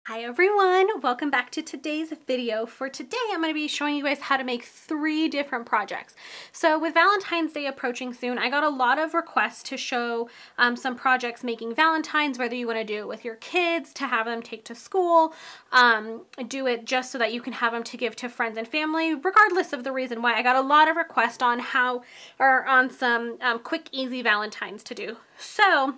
Hi everyone, welcome back to today's video. For today, I'm going to be showing you guys how to make 3 different projects. So with Valentine's Day approaching soon, I got a lot of requests to show some projects making Valentines, whether you want to do it with your kids, to have them take to school, do it just so that you can have them to give to friends and family, regardless of the reason why. I got a lot of requests on some quick, easy Valentines to do. So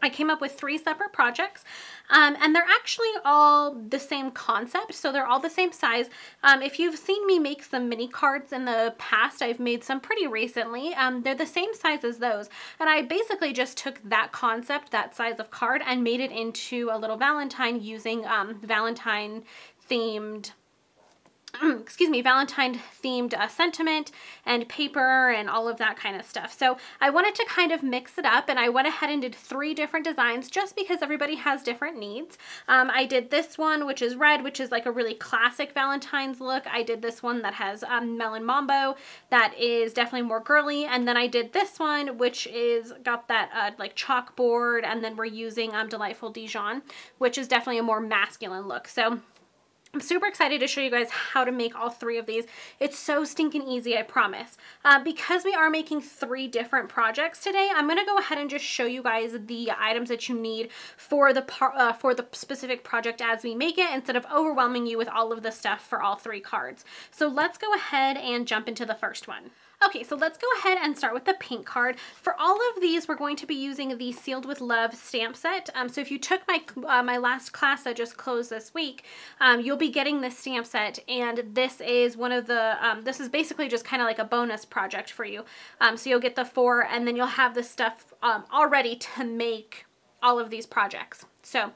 I came up with 3 separate projects, and they're actually all the same concept, so they're all the same size. If you've seen me make some mini cards in the past, I've made some pretty recently. They're the same size as those, and I basically just took that concept, that size of card, and made it into a little Valentine using Valentine themed Valentine themed sentiment and paper and all of that kind of stuff. So I wanted to kind of mix it up, and I went ahead and did 3 different designs just because everybody has different needs. I did this one, which is red, which is like a really classic Valentine's look. I did this one that has melon mambo, that is definitely more girly, and then I did this one, which is got that like chalkboard, and then we're using Delightful Dijon, which is definitely a more masculine look. So I'm super excited to show you guys how to make all 3 of these. It's so stinking easy, I promise. Because we are making 3 different projects today, I'm going to go ahead and just show you guys the items that you need for the specific project as we make it, instead of overwhelming you with all of the stuff for all 3 cards. So let's go ahead and jump into the first one. Okay, so let's go ahead and start with the pink card. For all of these, we're going to be using the Sealed with Love stamp set. So if you took my last class that just closed this week, you'll be getting this stamp set, and this is one of the, this is basically just kind of like a bonus project for you. So you'll get the 4, and then you'll have the stuff all ready to make all of these projects. So,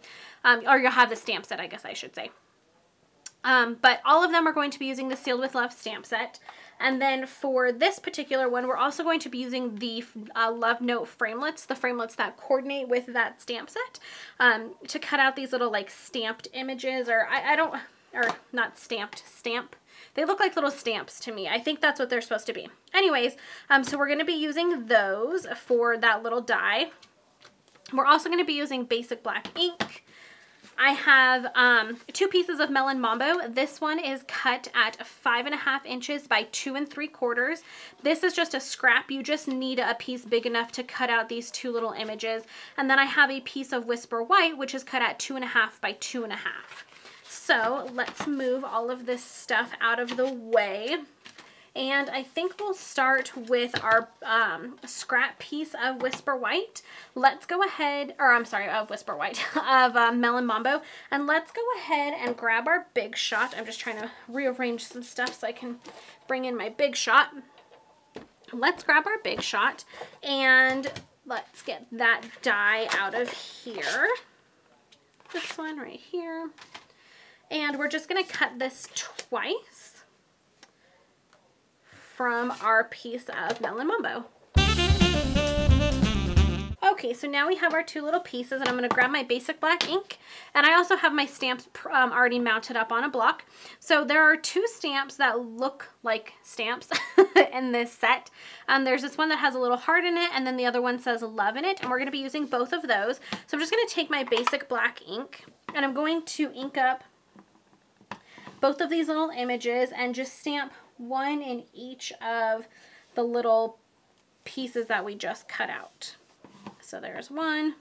or you'll have the stamp set, I guess I should say. But all of them are going to be using the Sealed with Love stamp set. And then for this particular one, we're also going to be using the Love Note framelits, the framelits that coordinate with that stamp set, to cut out these little like stamped images, or not stamped, stamp. They look like little stamps to me. I think that's what they're supposed to be. Anyways, so we're going to be using those for that little die. We're also going to be using basic black ink. I have 2 pieces of melon mambo. This one is cut at 5.5 inches by 2 3/4. This is just a scrap. You just need a piece big enough to cut out these 2 little images. And then I have a piece of Whisper White, which is cut at 2.5 by 2.5. So let's move all of this stuff out of the way. And I think we'll start with our scrap piece of Whisper White. Let's go ahead, or I'm sorry, of Whisper White, of Melon Mambo. And let's go ahead and grab our Big Shot. I'm just trying to rearrange some stuff so I can bring in my Big Shot. Let's grab our Big Shot, and let's get that die out of here. This one right here. And we're just going to cut this twice from our piece of melon mambo. Okay, so now we have our 2 little pieces, and I'm going to grab my basic black ink, and I also have my stamps already mounted up on a block. So there are 2 stamps that look like stamps in this set. There's this one that has a little heart in it, and then the other one says love in it, and we're going to be using both of those. So I'm just going to take my basic black ink, and I'm going to ink up both of these little images and just stamp 1 in each of the little pieces that we just cut out. So there's one,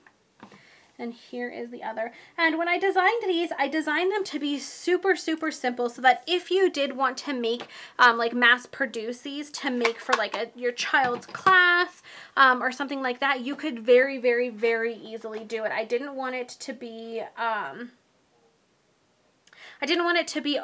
and here is the other. And when I designed these, I designed them to be super, super simple, so that if you did want to make, like mass produce these to make for like your child's class, or something like that, you could very, very, very easily do it. I didn't want it to be,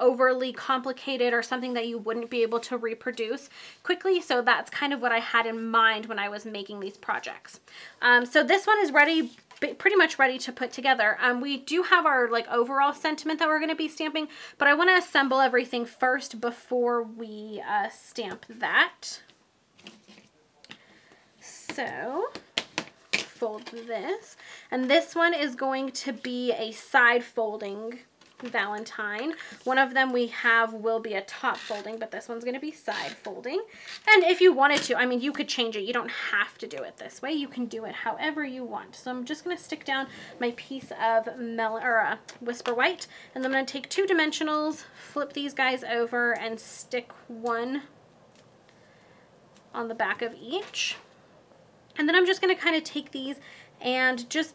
overly complicated or something that you wouldn't be able to reproduce quickly, so that's kind of what I had in mind when I was making these projects. So this one is ready, pretty much ready to put together. We do have our like overall sentiment that we're going to be stamping, but I want to assemble everything first before we stamp that. So fold this, and this one is going to be a side folding Valentine. One of them we have will be a top folding, but this one's going to be side folding. And if you wanted to, I mean, you could change it. You don't have to do it this way. You can do it however you want. So I'm just going to stick down my piece of Whisper White, and then I'm going to take 2 dimensionals, flip these guys over, and stick one on the back of each. And then I'm just going to kind of take these and just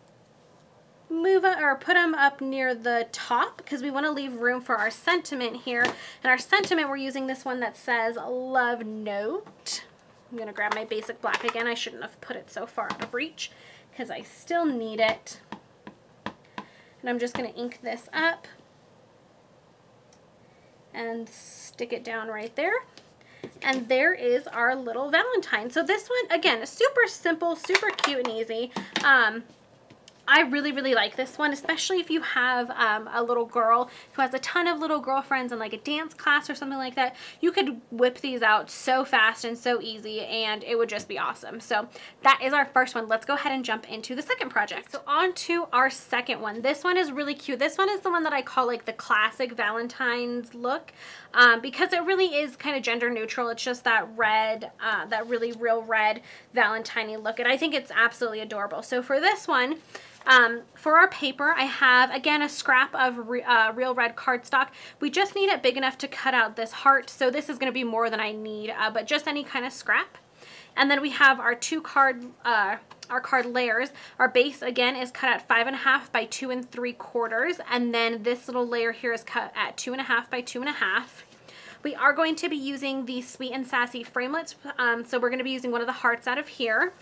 move it or put them up near the top, because we want to leave room for our sentiment here. And our sentiment, we're using this one that says Love Note. I'm going to grab my basic black again. I shouldn't have put it so far out of reach because I still need it. And I'm just going to ink this up and stick it down right there. And there is our little Valentine. So this one, again, super simple, super cute and easy. I really, really like this one, especially if you have a little girl who has a ton of little girlfriends in like a dance class or something like that. You could whip these out so fast and so easy, and it would just be awesome. So that is our first one. Let's go ahead and jump into the second project. So on to our second one. This one is really cute. This one is the one that I call like the classic Valentine's look, because it really is kind of gender neutral. It's just that red, that really real red Valentine-y look, and I think it's absolutely adorable. So for this one, for our paper, I have, again, a scrap of real red cardstock. We just need it big enough to cut out this heart, so this is going to be more than I need, but just any kind of scrap. And then we have our our card layers. Our base, again, is cut at 5.5 by 2 3/4, and then this little layer here is cut at 2.5 by 2.5. We are going to be using the Sweet and Sassy framelits, so we're going to be using one of the hearts out of here.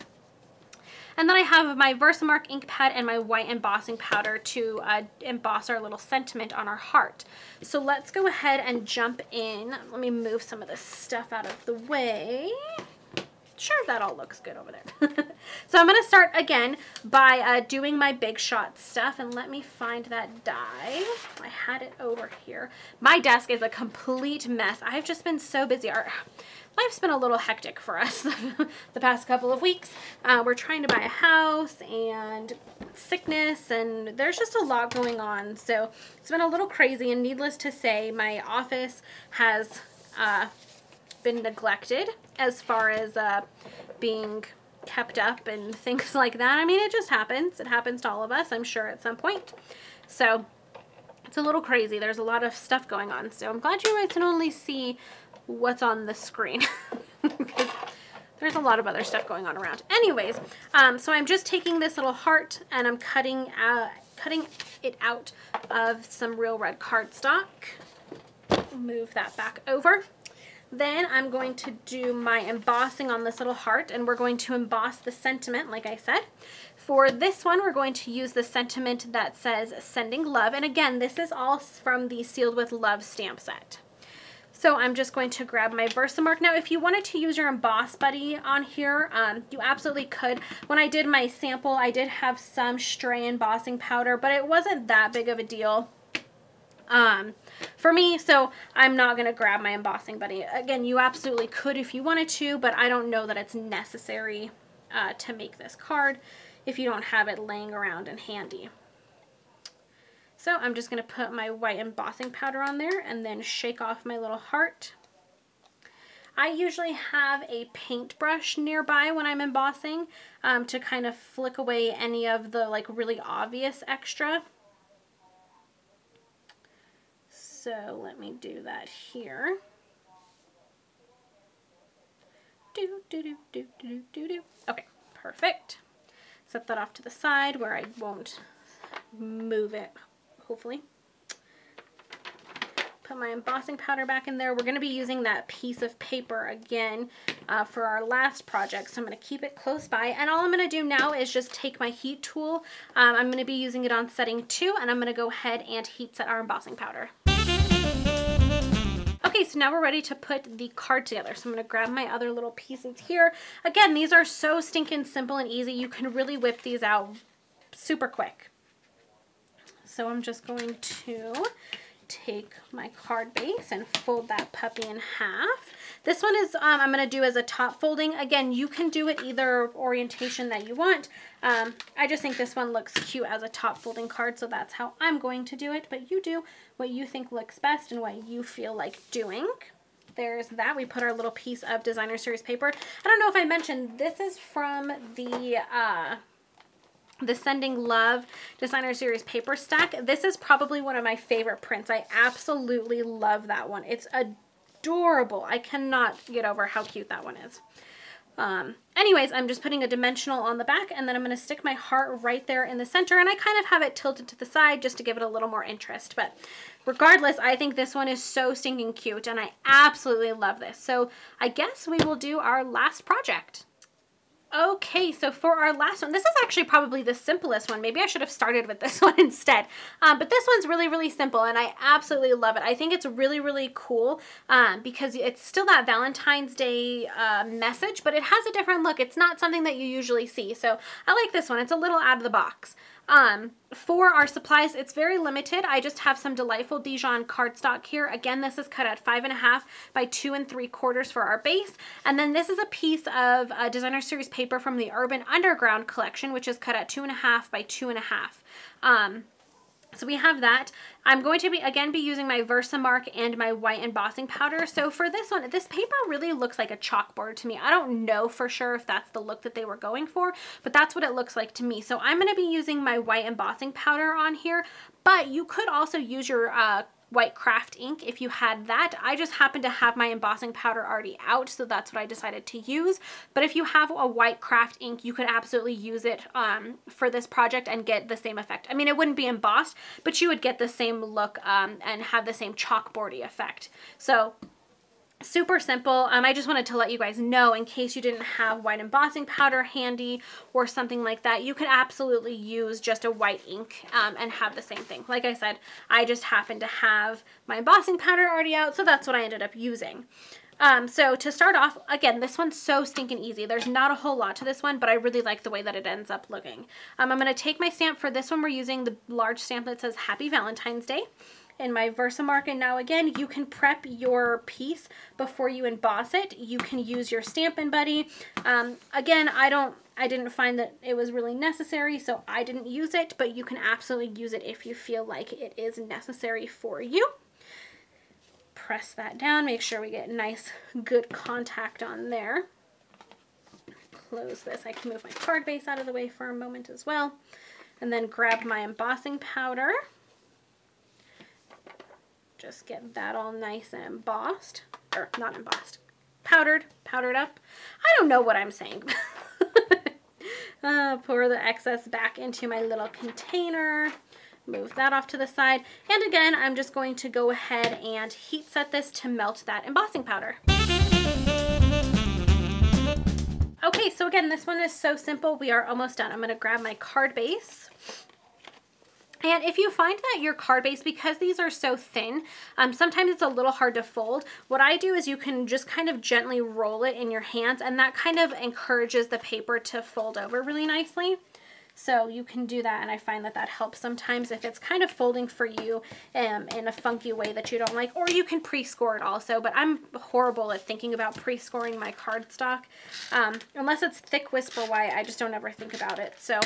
And then I have my Versamark ink pad and my white embossing powder to emboss our little sentiment on our heart. So let's go ahead and jump in. Let me move some of this stuff out of the way. Sure, that all looks good over there. So I'm going to start again by doing my Big Shot stuff, and let me find that die. I had it over here. My desk is a complete mess. I've just been so busy. Life's been a little hectic for us the past couple of weeks. We're trying to buy a house and sickness, and there's just a lot going on. So it's been a little crazy, and needless to say, my office has been neglected as far as being kept up and things like that. I mean, it just happens. It happens to all of us, I'm sure, at some point. So it's a little crazy. There's a lot of stuff going on. So I'm glad you guys can only see what's on the screen because there's a lot of other stuff going on around. Anyways, so I'm just taking this little heart and I'm cutting it out of some real red cardstock. Move that back over. Then I'm going to do my embossing on this little heart, and we're going to emboss the sentiment, like I said. For this one, we're going to use the sentiment that says Sending Love, and again, this is all from the Sealed with Love stamp set. So I'm just going to grab my Versamark. Now, if you wanted to use your Emboss Buddy on here, you absolutely could. When I did my sample, I did have some stray embossing powder, but it wasn't that big of a deal for me, so I'm not going to grab my Embossing Buddy. Again, you absolutely could if you wanted to, but I don't know that it's necessary to make this card if you don't have it laying around and handy. So I'm just going to put my white embossing powder on there and then shake off my little heart. I usually have a paintbrush nearby when I'm embossing to kind of flick away any of the like really obvious extra. So let me do that here. Okay, perfect. Set that off to the side where I won't move it, hopefully. Put my embossing powder back in there. We're going to be using that piece of paper again for our last project, so I'm going to keep it close by. And all I'm going to do now is just take my heat tool. I'm going to be using it on setting 2, and I'm going to go ahead and heat set our embossing powder. Okay, so now we're ready to put the card together. So I'm going to grab my other little pieces here. Again, these are so stinking simple and easy. You can really whip these out super quick. So I'm just going to take my card base and fold that puppy in half. This one is, I'm going to do as a top folding. Again, you can do it either orientation that you want. I just think this one looks cute as a top folding card, so that's how I'm going to do it. But you do what you think looks best and what you feel like doing. There's that. We put our little piece of designer series paper. I don't know if I mentioned, this is from the Sending Love designer series paper stack. This is probably one of my favorite prints. I absolutely love that one. It's adorable. I cannot get over how cute that one is. Anyways, I'm just putting a dimensional on the back, and then I'm going to stick my heart right there in the center, and I kind of have it tilted to the side just to give it a little more interest. But regardless, I think this one is so stinking cute, and I absolutely love this. So I guess we will do our last project. Okay, so for our last one, this is actually probably the simplest one. Maybe I should have started with this one instead. But this one's really, really simple, and I absolutely love it. I think it's really, really cool because it's still that Valentine's Day message, but it has a different look. It's not something that you usually see. So I like this one. It's a little out of the box. For our supplies, it's very limited. I just have some delightful Dijon cardstock here. Again, this is cut at 5.5 by 2 3/4 for our base. And then this is a piece of designer series paper from the Urban Underground collection, which is cut at 2.5 by 2.5. So we have that. I'm going to be using my Versamark and my white embossing powder. So for this one, this paper really looks like a chalkboard to me. I don't know for sure if that's the look that they were going for, but that's what it looks like to me. So I'm going to be using my white embossing powder on here, but you could also use your white craft ink if you had that. I just happen to have my embossing powder already out, so that's what I decided to use. But if you have a white craft ink, you could absolutely use it for this project and get the same effect. I mean, it wouldn't be embossed, but you would get the same look and have the same chalkboardy effect. So super simple. I just wanted to let you guys know, in case you didn't have white embossing powder handy or something like that, you could absolutely use just a white ink and have the same thing. Like I said, I just happen to have my embossing powder already out, so that's what I ended up using. So to start off, again, this one's so stinking easy. There's not a whole lot to this one, but I really like the way that it ends up looking. I'm going to take my stamp. For this one, we're using the large stamp that says Happy Valentine's Day in my Versamark. And now again, you can prep your piece before you emboss it. You can use your Stampin' Buddy. Again, I didn't find that it was really necessary, so I didn't use it, but you can absolutely use it if you feel like it is necessary for you. Press that down, make sure we get nice, good contact on there. Close this. I can move my card base out of the way for a moment as well. And then grab my embossing powder. Just get that all nice and embossed, or not embossed, powdered up. I don't know what I'm saying. Pour the excess back into my little container. Move that off to the side. And again, I'm just going to go ahead and heat set this to melt that embossing powder. Okay, so again, this one is so simple. We are almost done. I'm going to grab my card base. And if you find that your card base, because these are so thin, sometimes it's a little hard to fold. What I do is you can just kind of gently roll it in your hands, and that kind of encourages the paper to fold over really nicely. So you can do that, and I find that that helps sometimes if it's kind of folding for you in a funky way that you don't like, or you can pre-score it also, but I'm horrible at thinking about pre-scoring my cardstock. Unless it's thick whisper white, I just don't ever think about it. So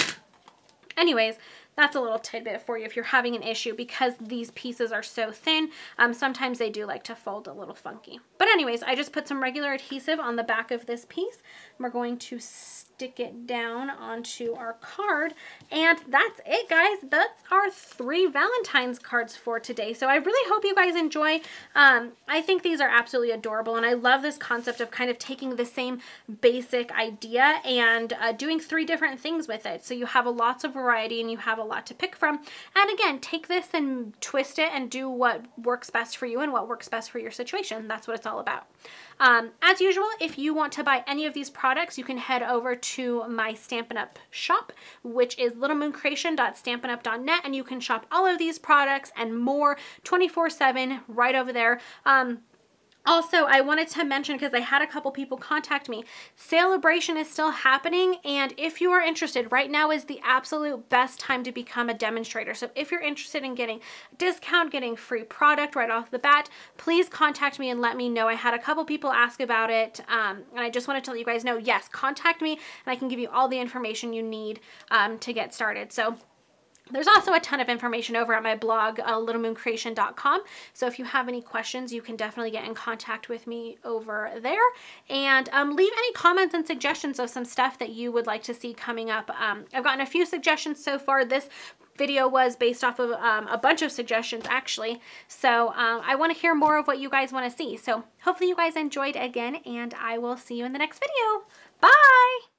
anyways, that's a little tidbit for you if you're having an issue, because these pieces are so thin. Sometimes they do like to fold a little funky. But anyways, I just put some regular adhesive on the back of this piece. We're going to stick it down onto our card, and that's it, guys. That's our 3 Valentine's cards for today. So I really hope you guys enjoy. I think these are absolutely adorable, and I love this concept of kind of taking the same basic idea and doing 3 different things with it. So you have lots of variety and you have a lot to pick from. And again, take this and twist it and do what works best for you and what works best for your situation. That's what it's all about. As usual, if you want to buy any of these products, you can head over to my Stampin' Up! Shop, which is littlemoncreation.stampinup.net, and you can shop all of these products and more 24/7 right over there. Also, I wanted to mention, because I had a couple people contact me, Celebration is still happening, and if you are interested, right now is the absolute best time to become a demonstrator. So if you're interested in getting a discount, getting free product right off the bat, please contact me and let me know. I had a couple people ask about it, and I just wanted to let you guys know, yes, contact me, and I can give you all the information you need to get started. So there's also a ton of information over at my blog, littlemooncreation.com. So if you have any questions, you can definitely get in contact with me over there. And leave any comments and suggestions of some stuff that you would like to see coming up. I've gotten a few suggestions so far. This video was based off of a bunch of suggestions, actually. So I want to hear more of what you guys want to see. So hopefully you guys enjoyed again, and I will see you in the next video. Bye!